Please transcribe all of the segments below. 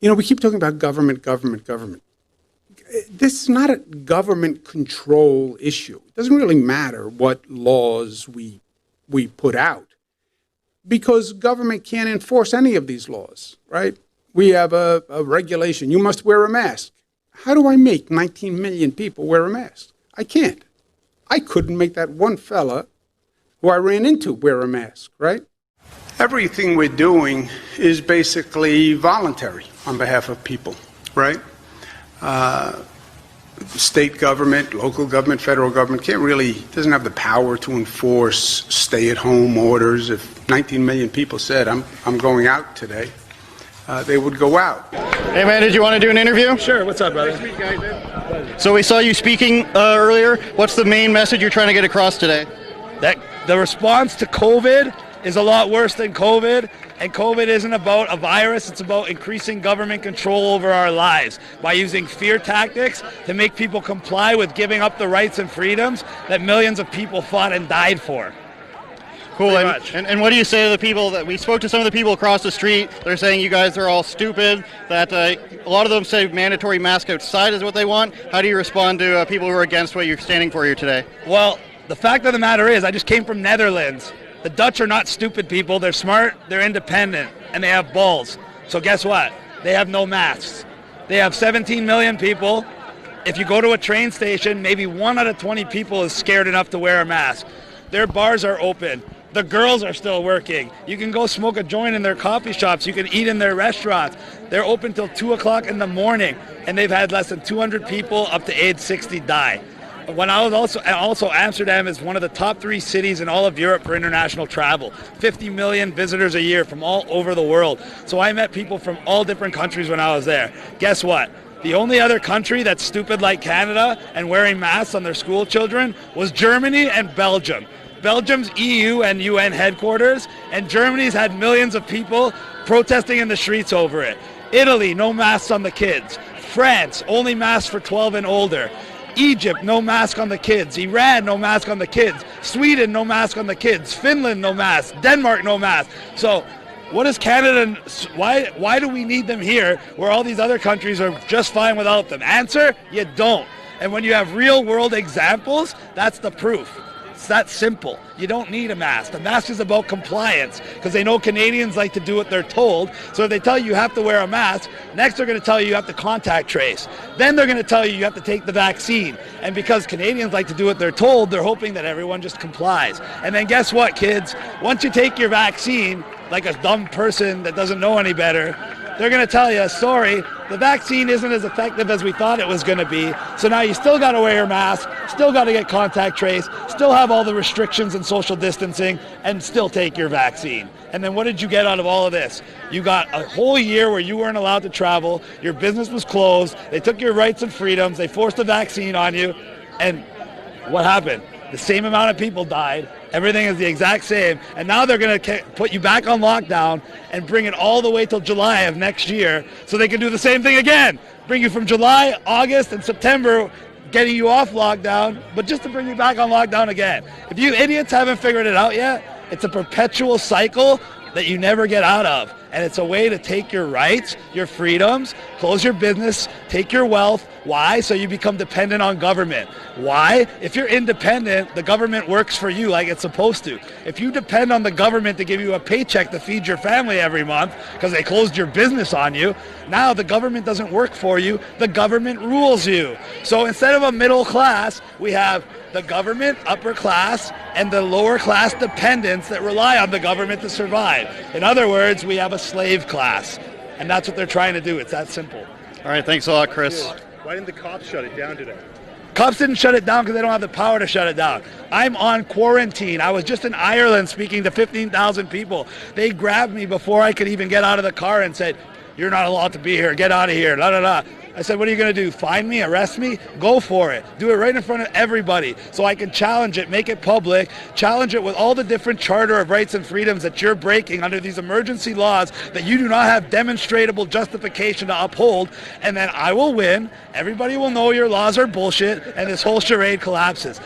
We keep talking about government, government, government. This is not a government control issue. It doesn't really matter what laws we put out, because government can't enforce any of these laws, right? We have a regulation. You must wear a mask. How do I make 19 million people wear a mask? I can't. I couldn't make that one fella who I ran into wear a mask, right? Everything we're doing is basically voluntary on behalf of people, right? State government, local government, federal government doesn't have the power to enforce stay-at-home orders. If 19 million people said, I'm going out today, they would go out. Hey man, did you want to do an interview? Sure, what's up, brother? So we saw you speaking earlier. What's the main message you're trying to get across today? That the response to COVID is a lot worse than COVID, and COVID isn't about a virus, it's about increasing government control over our lives by using fear tactics to make people comply with giving up the rights and freedoms that millions of people fought and died for. Cool. And what do you say to the people that we spoke to? Some of the people across the street, they're saying you guys are all stupid, that a lot of them say mandatory mask outside is what they want. How do you respond to people who are against what you're standing for here today? Well, the fact of the matter is, I just came from Netherlands. The Dutch are not stupid people. They're smart, they're independent, and they have balls. So guess what? They have no masks. They have 17 million people. If you go to a train station, maybe 1 out of 20 people is scared enough to wear a mask. Their bars are open. The girls are still working. You can go smoke a joint in their coffee shops. You can eat in their restaurants. They're open till 2 o'clock in the morning, and they've had less than 200 people up to age 60 die. When I was also Amsterdam is one of the top 3 cities in all of Europe for international travel. 50 million visitors a year from all over the world. So I met people from all different countries when I was there. Guess what? The only other country that's stupid like Canada and wearing masks on their school children was Germany and Belgium. Belgium's EU and UN headquarters, and Germany's had millions of people protesting in the streets over it. Italy, no masks on the kids. France, only masks for 12 and older. Egypt, no mask on the kids. Iran, no mask on the kids. Sweden, no mask on the kids. Finland, no mask. Denmark, no mask. So what is Canada, why do we need them here where all these other countries are just fine without them? Answer, you don't. And when you have real world examples, that's the proof. It's that simple. You don't need a mask. The mask is about compliance because they know Canadians like to do what they're told. So if they tell you have to wear a mask, next they're going to tell you have to contact trace. Then they're going to tell you have to take the vaccine. And because Canadians like to do what they're told, they're hoping that everyone just complies. And then guess what, kids? Once you take your vaccine, like a dumb person that doesn't know any better, they're going to tell you, sorry, the vaccine isn't as effective as we thought it was going to be. So now you still got to wear your mask, still got to get contact trace, still have all the restrictions and social distancing, and still take your vaccine. And then what did you get out of all of this? You got a whole year where you weren't allowed to travel, your business was closed, they took your rights and freedoms, they forced a vaccine on you, and what happened? The same amount of people died. Everything is the exact same. And now they're going to put you back on lockdown and bring it all the way till July of next year so they can do the same thing again. Bring you from July, August, and September, getting you off lockdown, but just to bring you back on lockdown again. If you idiots haven't figured it out yet, it's a perpetual cycle that you never get out of. And it's a way to take your rights, your freedoms, close your business, take your wealth. Why? So you become dependent on government. Why? If you're independent, the government works for you like it's supposed to. If you depend on the government to give you a paycheck to feed your family every month because they closed your business on you, now the government doesn't work for you, the government rules you. So instead of a middle class, we have the government, upper class, and the lower class dependents that rely on the government to survive. In other words, we have a slave class, and that's what they're trying to do. It's that simple. All right, thanks a lot, Chris. Why didn't the cops shut it down today? Cops didn't shut it down because they don't have the power to shut it down. I'm on quarantine. I was just in Ireland speaking to 15,000 people. They grabbed me before I could even get out of the car and said, "You're not allowed to be here. Get out of here." La, la, la. I said, what are you going to do? Fine me? Arrest me? Go for it. Do it right in front of everybody so I can challenge it, make it public, challenge it with all the different charter of rights and freedoms that you're breaking under these emergency laws that you do not have demonstrable justification to uphold, and then I will win. Everybody will know your laws are bullshit, and this whole charade collapses.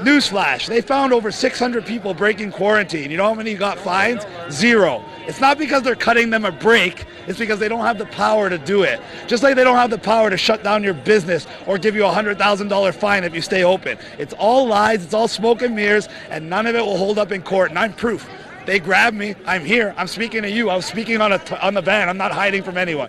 Newsflash, they found over 600 people breaking quarantine. You know how many got fines? 0. It's not because they're cutting them a break, it's because they don't have the power to do it. Just like they don't have the power to shut down your business or give you a $100,000 fine if you stay open. It's all lies, it's all smoke and mirrors, and none of it will hold up in court, and I'm proof. They grabbed me, I'm here, I'm speaking to you, I was speaking on the van, I'm not hiding from anyone.